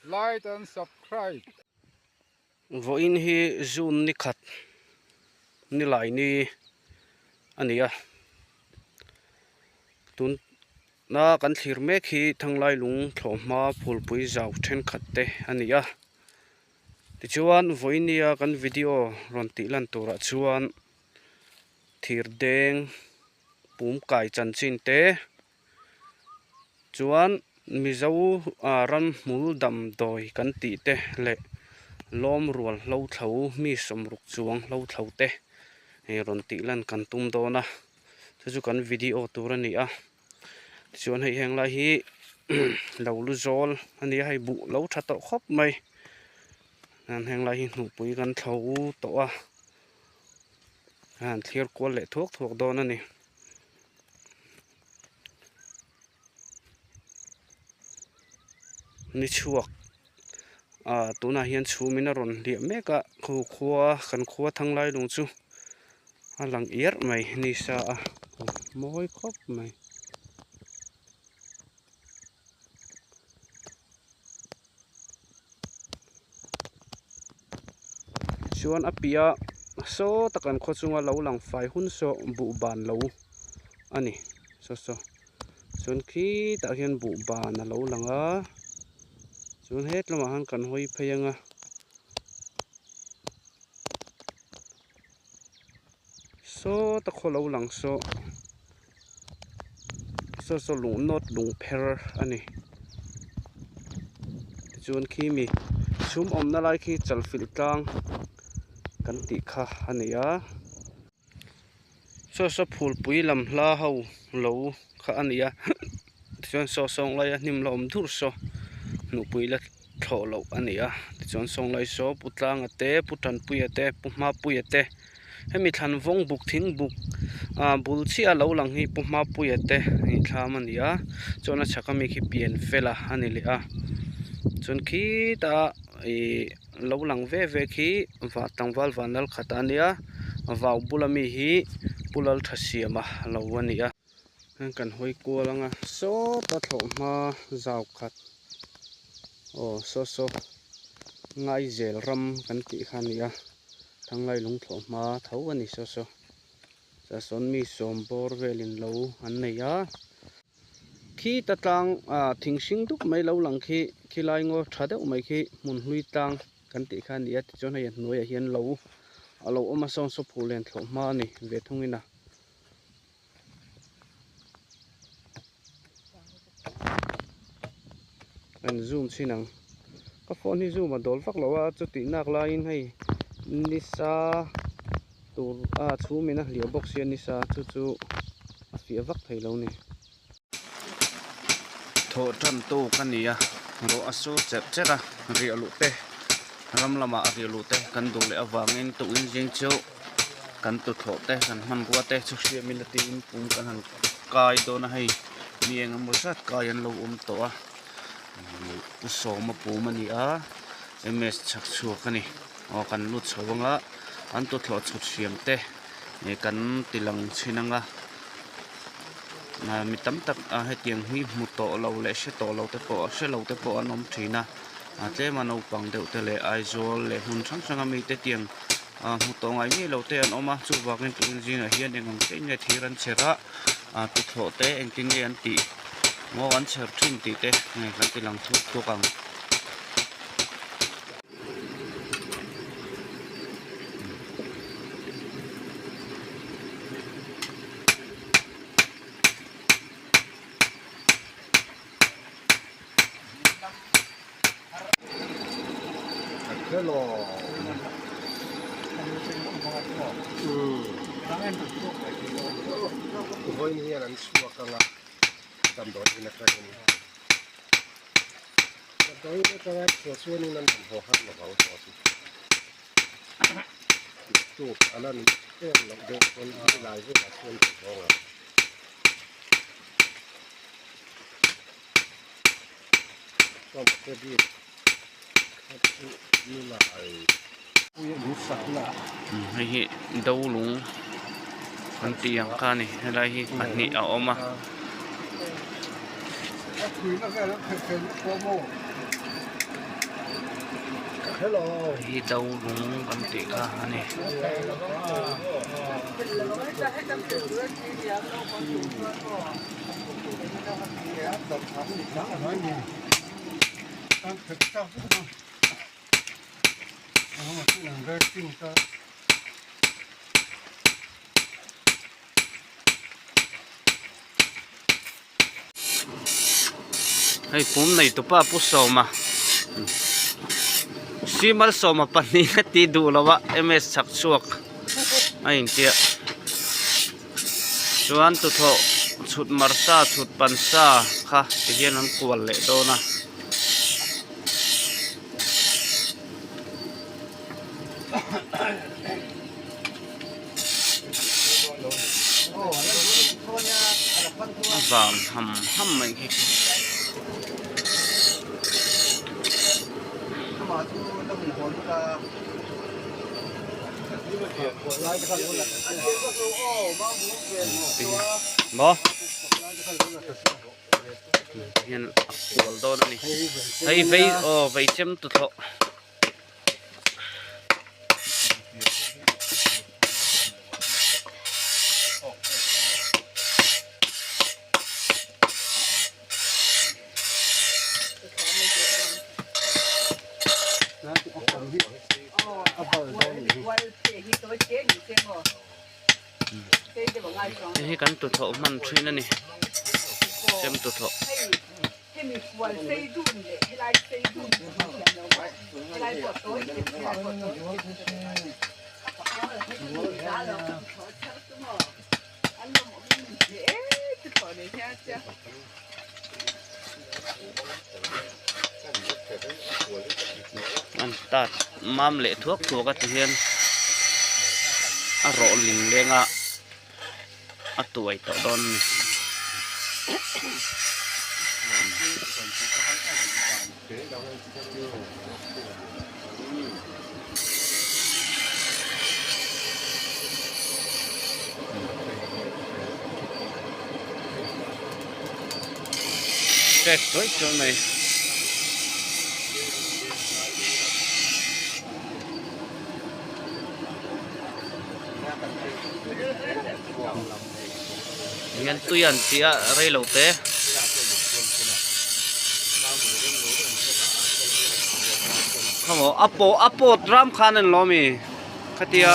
like and subscribe wo in hi zun ni khat ni lai ni ania tun na kan thlir mek hi thanglai lung thlawhma phulpui zau then khat te ania ti chuan voinia kan video ron ti lan tura chuan thir deng pum kai chan chin te chuan mizo ram mul dam doi kan ti te le lom rual lo thlo mi somruk chuang lo thlo te he ron ti lan kan tum do na chu kan video tur ani a chuan hei heng lai hi lo lu zol ani hei bu lo tha to khop mai an heng lai hi hnu pui kan thlo to a han thlir kwal le thok don ani ni chuak tuna hian chhumina ron lia meka khu khuwa kan khuwa thanglai lung chu alang yer mai ni sa a moi khop mai chuan apia so takan kho chunga lo lang fai hun so bu ban lo ani so chuan khi ta hian bu ban a lo langa chuan het lama han kan hoi phayanga so ta kho lo lang so lung not lung pher ani chuan khi mi chhum om na lai khi chalfil tlang kan ti kha ania so phul pui lam hla ho lo kha ania chuan so song lai hnim lo om thur so nu pui la thlo lo ania chuan song lai so putlang ate putan pui ate puma pui ate hemi than vong buk thing buk bul chi a lo lang hi puma pui ate ni thlam ania chuan a chhakami khi pian fela ani le a chuan khi ta lo lang ve khi wa tangwal wanal khatania waw bulami hi pulal thasiama lo ania kan hoi kualanga so ta thlawhma zau khat so ngai zel ram kan ti khania thanglai lung thlawhma tho ani so sa son mi som bor velin lo an neia khi ta tlang thingsing duk mai lo lang khi lai ngo thadeu mai khi mun hlui tang kan ti khania chon hei hnuai a hian lo alo oma song so phulen thlawhma ni ve thungina an zoom sinang ka phone hi zoom a dol vak lawa chu ti nak la in hei nisa tur chhumina hlia box hian nisa chu a fia vak thei lo ni tho tan tu kania ro asu cheka rialu te ramlama rialu te kan du le awangin tu in jing chu kan tu tho te kan man gwa te chu hria minati in pum kan han kai do na hei nieng mo sat kai an lo to a u so ma pu mani a ms chak chu kani kan lu chawanga an tu thlo chut siam te ne kan tilang chinanga mi tam tak he tiang hi mu to lo le se to lo te po anom thina te mano pang deuh te le aizol le hun sang mi te tiang mu to ngai mi lo te an oma chu wakin tu jing a hian engam te ne thiran chera tu thlo te engtin ge an ti mo an cher thin ti te ngai kan tilang thu to kang hello voi ni an suakanga tam do ina ka ni ta doi ka ka suani nan ho hat lo ba so tu alan te lo de kon lai ve ka suan ho ko ke di ni la ai hi đâu lung con tiang ca này đây hi mặt nị ở oma hi dau lung kan ti kha ani hei pum nei tu pa pu so ma simal so ma pani ti du lawa ms sak suak ai tia chuan tu tho chut marsa chut pansa kha ti hian an kwal le do na vam ham mai ki bo hian kwal do na ni hei vei vei chem tu tho hi kan tu tho man thin ani chem tu tho an tat mam le thuốc thuốc ka ti hian a ro ling lenga a tuai to don check rồi cho này yan tuyan tia ray lo te khamo apo drum khanan lomi khatia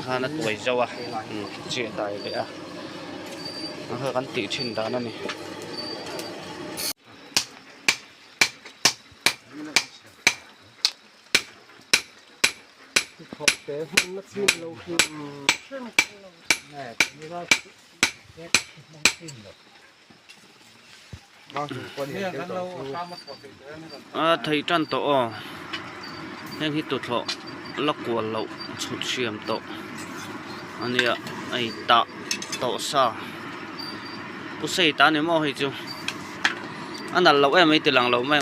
khana tuai jawa che dai le a ha kan ti thin da na niแต่มันนักซิ่งเราคือแม่ไม่ว่าแค่นักซิ่งหรอกบางคนเนี่ยเราตามมาปกติ thầy trăn to nên khi tụt họ lắc của lậu sụt xiêm to anh ấy tạ to sa bố xây ta nếu mà hay chứ anh đặt lậu em ấy từ làng lậu mày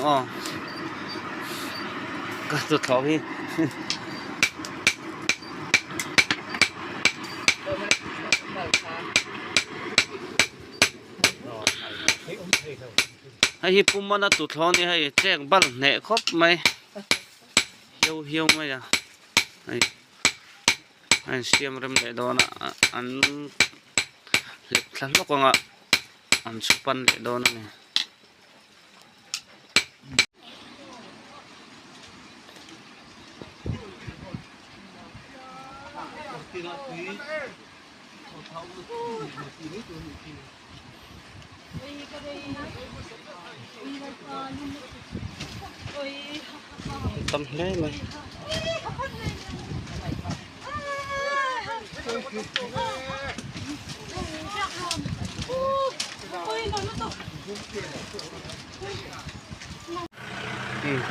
cả tụt họ đi hay hi pum mana tu thon ni hay chek bal ne khop mai hiu mai ya ai siam rem le do na an lek thlan lo ko nga an chupan le do na ni tâm thế mà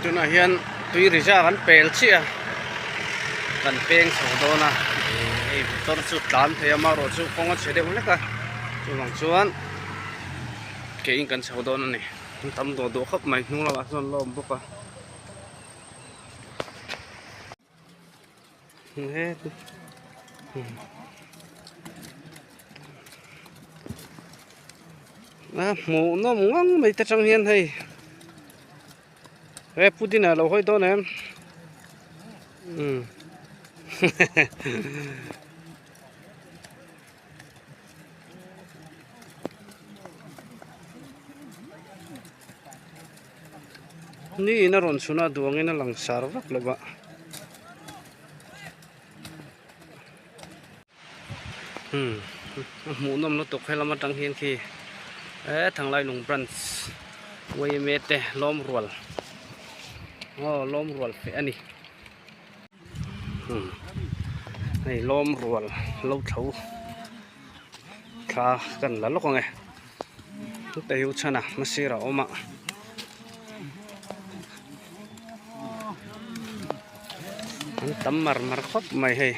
chỗ này hiện tuy ra gắn pel chia gắn peng sầu đó na tôi chụp đám thì mà rồi chụp không có chế được nữa cả chụp bằng chuan cái gắn sầu đó này tâm đồ khắp mày nu là son lom bốc à hết หมูน้ำงังไม่แต่จังเฮียนให้พูดที่ไหนเราค่อยโตนะนี่น่ารอนสุนัขดวงนี่น่าหลังสารวัตรเลยบะหมูน้ำเราตกให้เรามาจังเฮียนขี้ทางไล่ลงบรันส์ไว้เมตล้อมรัวล้อมรัวอันนี้ให้ล้อมรัวเราเท่าข้ากันแล้วลูกไงแต่ยุชนะมาเสียเรามามันตั้มมารคบไม่ให้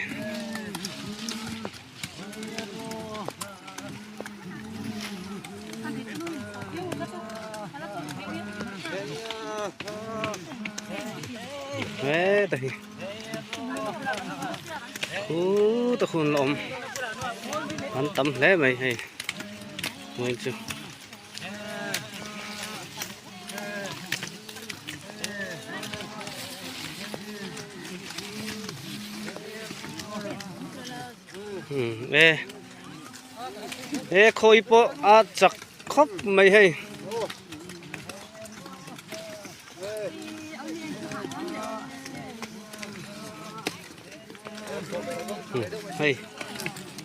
ตะฮีตะคุณลมมันตั้มแล้วไม่ให้ไม่จูคอยปออาจักคบไม่ให้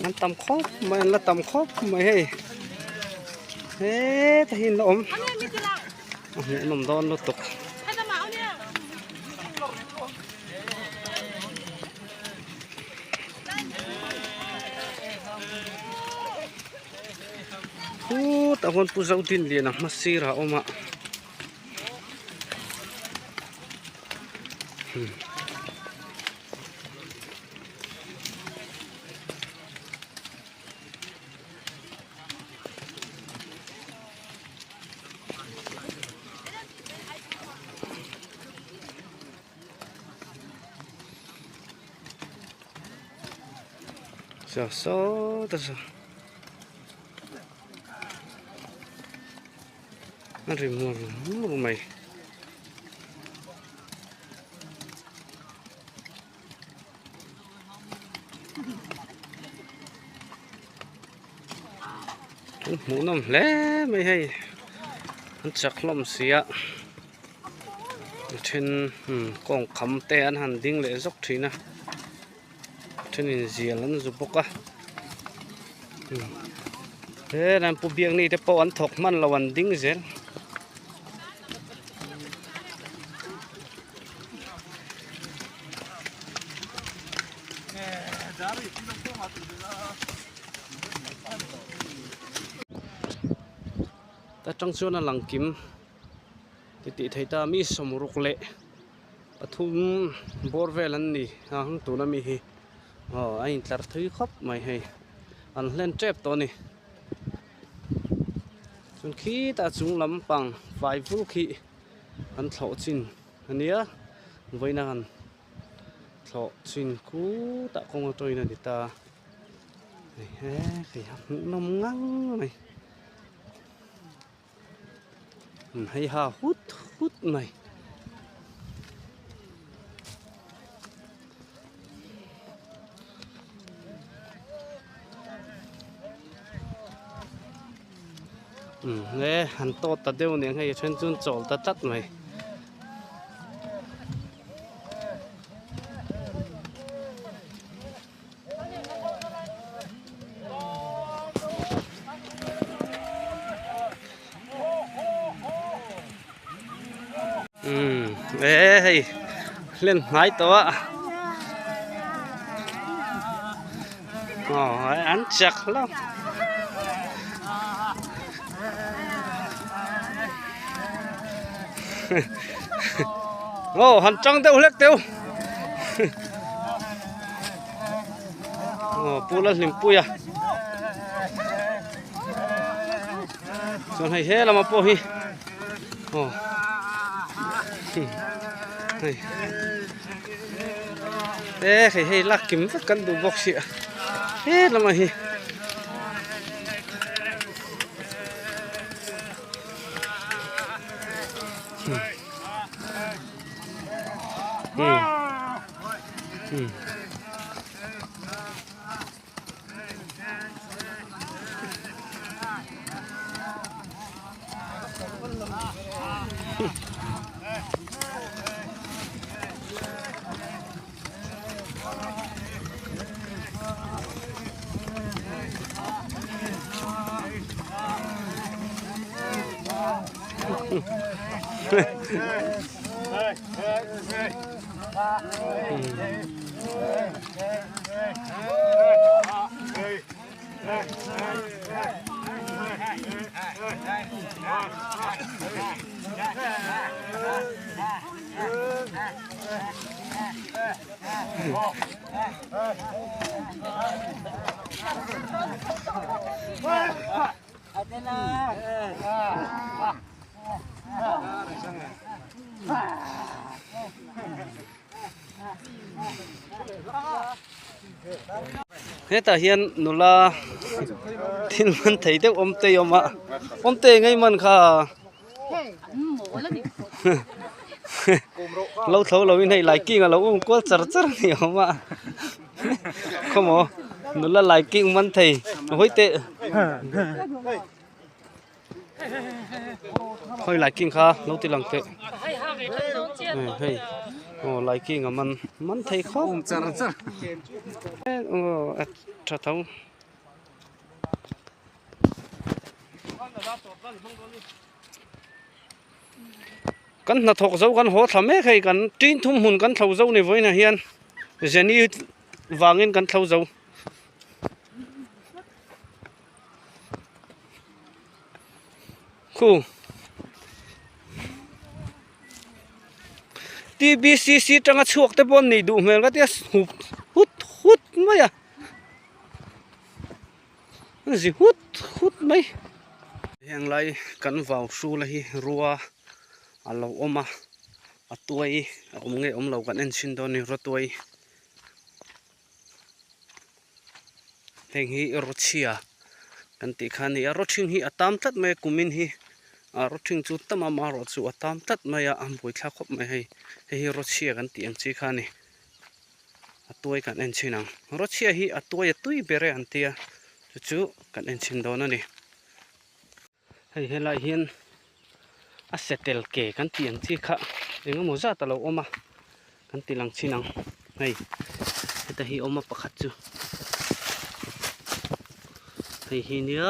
มันตำคบมันละตำคบไม่ให้ตะหินลมนมโดนรถตกตะวันผู้เจ้าดินเลียนะมาสีระออกมาแต่นั่นริมูไหมหมูน้ำแล้วไม่ให้มันจักลมเสียเช่นกองคำแต่อันหันดิ้งเลยสักทีนะเช่นอินเดียแล้วจุบกะนั่นผู้เบียงนี่แต่ปอนถกมันละวันดิ้งเสียแต่จังส่วนหลังกิมติไทยตามีสมุรุกเละปทุมบอร์เวลันนี่ห้างตัวนั้นมีฮีไอ้ตัดถือครบไม่ให้อันเล่นเจ็บตัวนี้ส่วนขี้ตาจุงลำปังไฟฟูขี้อันเถาจินอันนี้ไว้นานเถาจินกูตะคงตัวนี้ดิตาขยับนมงังไหมให้หาหุดไหมหันโตตัดเดียวเนี่ยให้เช่นจุนโจลตัดไหมเล่นหลายตัวอันจักแล้วหันจังเตียวเล็กเตียวปูละลิมปุยส่วนให้เฮละมาปูฮีให้ลักกิมสักกันดูบอกเสียละมาฮี Heta hian nula tin man thei te om te oma om te ngai man kha lâu thấu lâu in hay lại kinh à lâu có chở chở nhiều mà không có nó là lại kinh man thầy hối tệ hơi lại kinh kha lâu tí lần tệ hay lại kinh à man thầy khó chở chở chở thấu kan na thok zo kan ho thame khai kan tin thum hun kan thau zo ni voina hian jeni wangin kan thau zo khu TBCC tanga chuak te bon ni du mel ka tia hut mai à gì hút mai hang lai kan vào su la hi ruwa alo oma atuai omnge omlo kan en sin don ni rotoi theng hi rochia kan ti khani a rothing hi atam tat me kumin hi a rothing chu tama ma ro chu atam tat ma ya am boi thla khop mai hi rochia kan ti ang chi khani atuai kan en chinang rochia hi atuai tui bere antia chu kan en sin don ani hei helai hian a settle ke kan ti ang chi kha enga moza ta lo oma kan ti lang chinang hei heta hi oma pakhat chu hei hi nia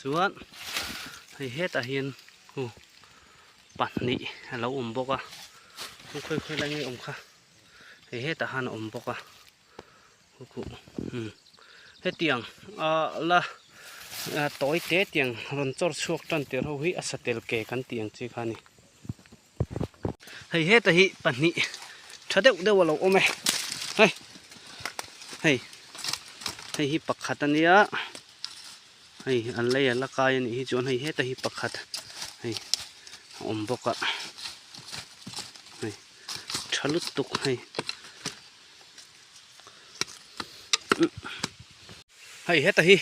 chuan hei heta hian pahnih alo om boka khoi khoi lai nge om kha hei heta han om boka ku hetiang la tối té tiếng ron chor chuak tan ter ho hi asatel ke kan tiang chi khani hei heta hi pani thadeu deu lo ome hei hei hei hi pakhat ania hei an lei ala kai ani hi chon hei heta hi pakhat hei om boka hei thalut tuk hei hei heta hi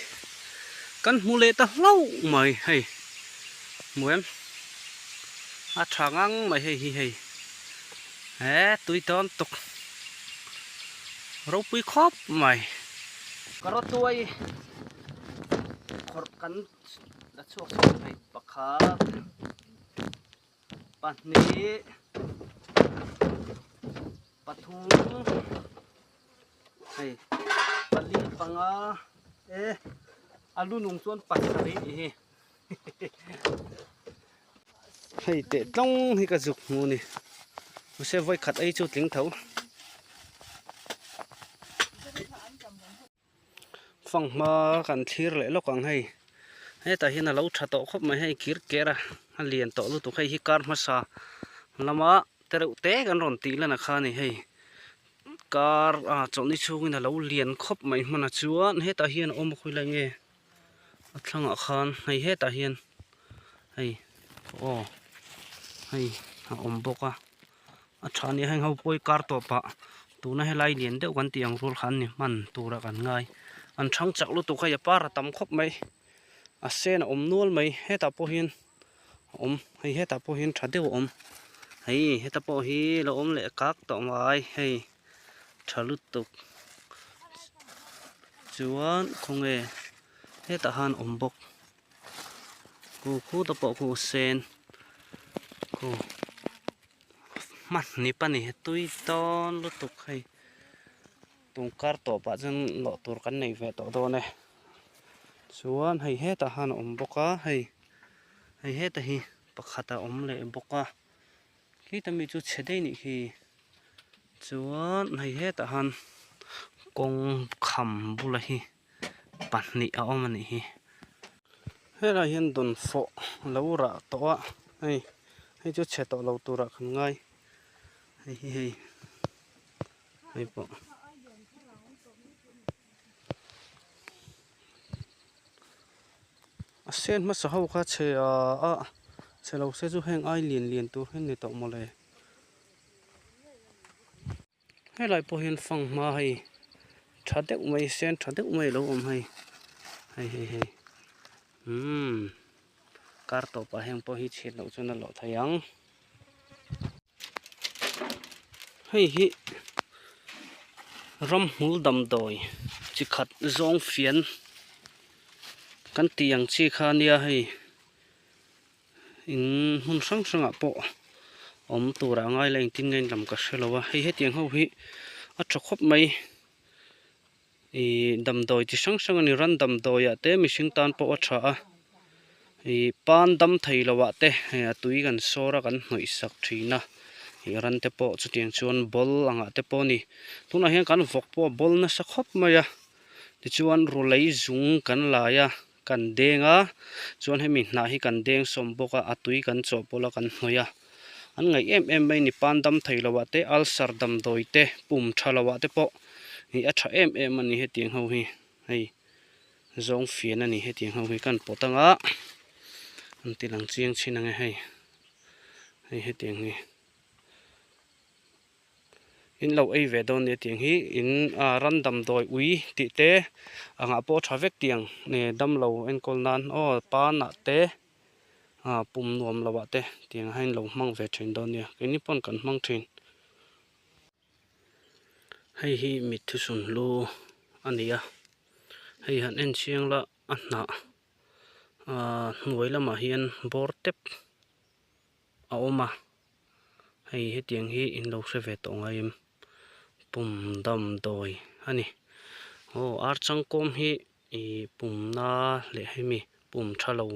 kan mule ta lau mai hei muem a thangang mai hei hi hei tui ton tuk ro pui khop mai karo tuai khor kan da chuak hei pakha pahni pathum hei pali panga alu nung chuan pasari hi hei te tlong hi ka juk mu ni se voi khat ai chu tling thau phang ma kan thir le lokang hei ta hin a lo tha to khop mai hei kir kera a lian to lu tu khai hi kar ma sa lama tereu te kan ron ti lana kha ni hei kar choni chungin a lo lian khop mai mana chuan heta hian om khoi la nge athlang a khan hei heta hian hei hei om boka a thani hang ho poi kar to pa tuna helai lian deuh kan tiang rul khan ni man tura kan ngai an thang chak lu tu khai par tam khop mai a sen om nual mai heta po hian om hei heta po hin tha deuh om hei heta po hi lo om le kak to mai hei thalut tuk chuan khonge heta han om bok ku khu to po ku sen ku man ni pani tui ton lu tuk hei tung kar to pa chen lo tur kan nei ve to do ne chuan hei heta han om boka hei heta hi pakhata om le boka khi ta mi chu chhedei ni hi chuan hei heta han kong kham bula hi pahnih a awm ani hi helai hian don fo lo ra to a hei chu chhe to lo tura khan ngai hei po a sen ma sa ho kha che a che lo se chu heng ai lian tu hen ni to mo le helai po hian fang ma hei thadeu mai sen thadeu mai lo om hei kar to pa heng po hi chhe lo chuna lo thayang hei hi ram hul dam doi chi khat zong fian kan tiang chi kha nia hei in hun sang a po om tura ngai leng tin ngai lam ka hrelowa hei tiang ho hi a thakhop mai dam doi chi sang ani ran dam doi a te mihring tan po a tha a pan dam thei lowa te tui kan sora kan hnoi sak thina ran te po chu tiang chuan bol anga te po ni tuna hian kan vok po bol na sa khop mai a ti chuan ru lei zung kan laia kan denga chuan hemi hna hi kan deng som boka atui kan chaw pola kan hnoia an ngai em mai ni pan dam thei lowa te alsar dam doi te pum thalawa te po hi a tha em ani he tiang ho hi hei zong fian ani he tiang ho hi kan potanga an tilang chiang chinang hei he tiang hi in lo ei ve don ne tiang hi in ran dam doi ui ti te anga po thavek tiang ne dam lo en kol nan o pa na te pum nuam lawa te tiang hain lo mang ve thin don nia kini pon kan mang thin hei hi mi thu sun lu ania hei han en chiang la anna hnuai lama hian bor tep a oma hei he tiang hi in lo hre ve to ngai pum dam doi ani ar changkom hi pum na le hemi pum thalo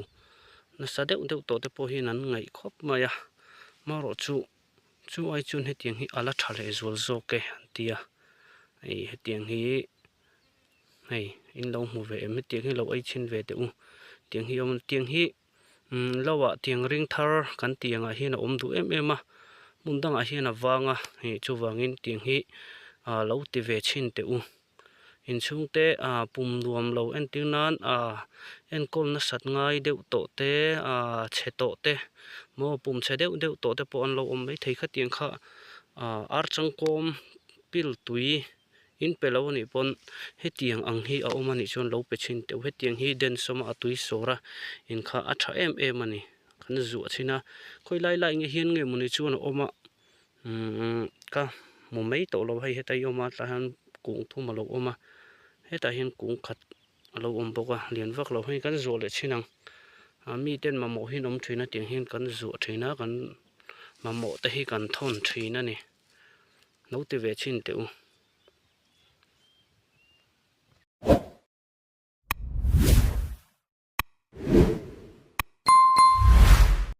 na sa deuh to te po hi nan ngai khop maya maro chu ai chun he tiang hi ala thale zol zo ke tia he tiang hi hei in lo mu ve em tiang hi lo ai chin ve te u tiang hi om tiang hi lawa tiang ring thar kan tianga hi na om du em a mundanga hi na wanga hi chu wangin tiang hi lo ti ve chin te u in chung te pum nuam lo en ting nan en kol na sat ngai deuh to te che to te mo pum che deuh to te po an lo om mai thei kha tiang kha ar changkom pil tui in pelo ni pon he tiang ang hi a om ani chon lo pe chin te he tiang hi den soma atui sora in kha a tha em ani kan zu achina khoi lai nge hian nge muni chuan oma ka mu mai to lo hei hetai oma tla han kung thu ma lo oma heta hian kung khat lo om boka lian vak lo hei kan zo le chinang mi ten ma mo hin om thina tiang hin kan zu thina kan ma mo te hi kan thon thina ni no te ve chin te u